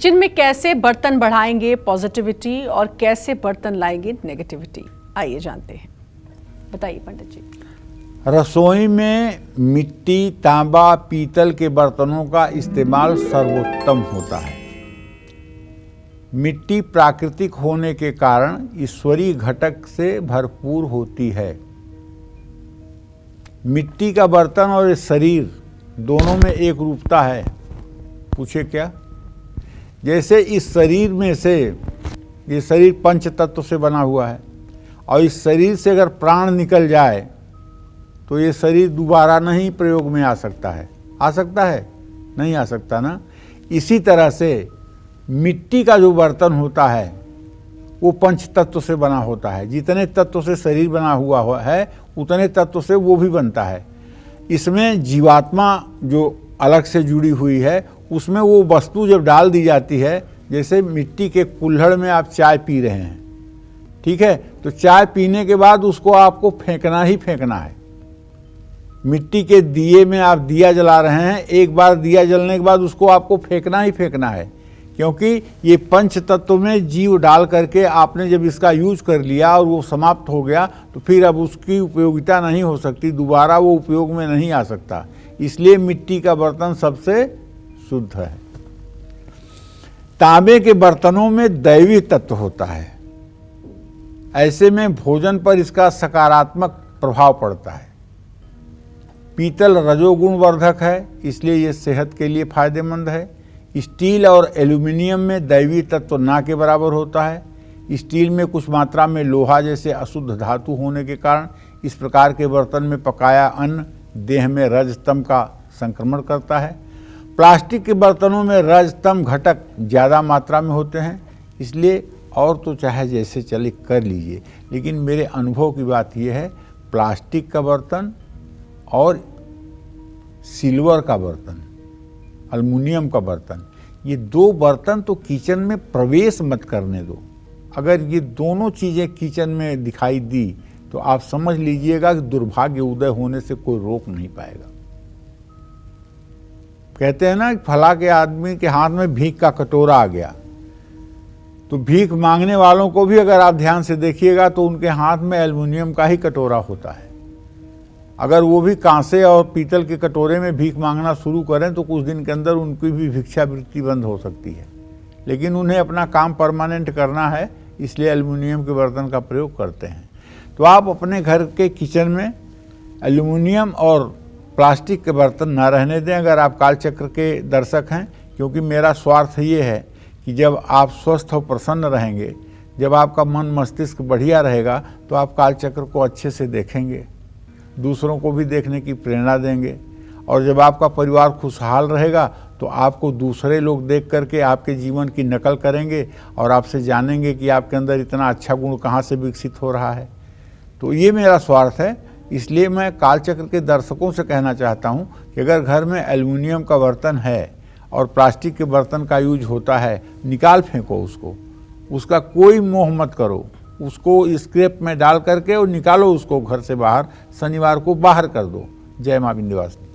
Kitchen में कैसे बर्तन बढ़ाएंगे पॉजिटिविटी और कैसे बर्तन लाएंगे नेगेटिविटी, आइए जानते हैं। बताइए पंडित जी। रसोई में मिट्टी, तांबा, पीतल के बर्तनों का इस्तेमाल सर्वोत्तम होता है। मिट्टी प्राकृतिक होने के कारण ईश्वरीय घटक से भरपूर होती है। मिट्टी का बर्तन और शरीर दोनों में एक रूपता है। पूछे क्या? जैसे इस शरीर में से, ये शरीर पंच तत्व से बना हुआ है और इस शरीर से अगर प्राण निकल जाए तो ये शरीर दोबारा नहीं प्रयोग में आ सकता है। आ सकता है? नहीं आ सकता ना। इसी तरह से मिट्टी का जो बर्तन होता है वो पंच तत्व से बना होता है। जितने तत्व से शरीर बना हुआ है उतने तत्व से वो भी बनता है। इसमें जीवात्मा जो अलग से जुड़ी हुई है, उसमें वो वस्तु जब डाल दी जाती है, जैसे मिट्टी के कुल्हड़ में आप चाय पी रहे हैं, ठीक है, तो चाय पीने के बाद उसको आपको फेंकना ही फेंकना है। मिट्टी के दिए में आप दिया जला रहे हैं, एक बार दिया जलने के बाद उसको आपको फेंकना ही फेंकना है, क्योंकि ये पंच तत्व में जीव डाल करके आपने जब इसका यूज कर लिया और वो समाप्त हो गया तो फिर अब उसकी उपयोगिता नहीं हो सकती, दोबारा वो उपयोग में नहीं आ सकता। इसलिए मिट्टी का बर्तन सबसे शुद्ध है। तांबे के बर्तनों में दैवी तत्व होता है। ऐसे में भोजन पर इसका सकारात्मक प्रभाव पड़ता है। पीतल रजोगुण वर्धक है, इसलिए ये सेहत के लिए फायदेमंद है। स्टील और एल्यूमिनियम में दैवी तत्व ना के बराबर होता है। स्टील में कुछ मात्रा में लोहा जैसे अशुद्ध धातु होने के कारण इस प्रकार के बर्तन में पकाया अन्न देह में रजतम का संक्रमण करता है। प्लास्टिक के बर्तनों में रजतम घटक ज़्यादा मात्रा में होते हैं, इसलिए और तो चाहे जैसे चले कर लीजिए, लेकिन मेरे अनुभव की बात यह है, प्लास्टिक का बर्तन और सिल्वर का बर्तन, एल्युमिनियम का बर्तन, ये दो बर्तन तो किचन में प्रवेश मत करने दो। अगर ये दोनों चीज़ें किचन में दिखाई दी तो आप समझ लीजिएगा कि दुर्भाग्य उदय होने से कोई रोक नहीं पाएगा। कहते हैं ना कि फला के आदमी के हाथ में भीख का कटोरा आ गया, तो भीख मांगने वालों को भी अगर आप ध्यान से देखिएगा तो उनके हाथ में एल्युमिनियम का ही कटोरा होता है। अगर वो भी कांसे और पीतल के कटोरे में भीख मांगना शुरू करें तो कुछ दिन के अंदर उनकी भी भिक्षावृत्ति बंद हो सकती है। लेकिन उन्हें अपना काम परमानेंट करना है, इसलिए एल्युमिनियम के बर्तन का प्रयोग करते हैं। तो आप अपने घर के किचन में एल्युमिनियम और प्लास्टिक के बर्तन ना रहने दें, अगर आप कालचक्र के दर्शक हैं, क्योंकि मेरा स्वार्थ ये है कि जब आप स्वस्थ और प्रसन्न रहेंगे, जब आपका मन मस्तिष्क बढ़िया रहेगा तो आप कालचक्र को अच्छे से देखेंगे, दूसरों को भी देखने की प्रेरणा देंगे, और जब आपका परिवार खुशहाल रहेगा तो आपको दूसरे लोग देख करके आपके जीवन की नकल करेंगे और आपसे जानेंगे कि आपके अंदर इतना अच्छा गुण कहाँ से विकसित हो रहा है। तो ये मेरा स्वार्थ है। इसलिए मैं कालचक्र के दर्शकों से कहना चाहता हूँ कि अगर घर में एल्युमिनियम का बर्तन है और प्लास्टिक के बर्तन का यूज होता है, निकाल फेंको उसको, उसका कोई मोह मत करो, उसको स्क्रैप में डाल करके और निकालो उसको घर से बाहर, शनिवार को बाहर कर दो। जय मां विंध्यवासिनी।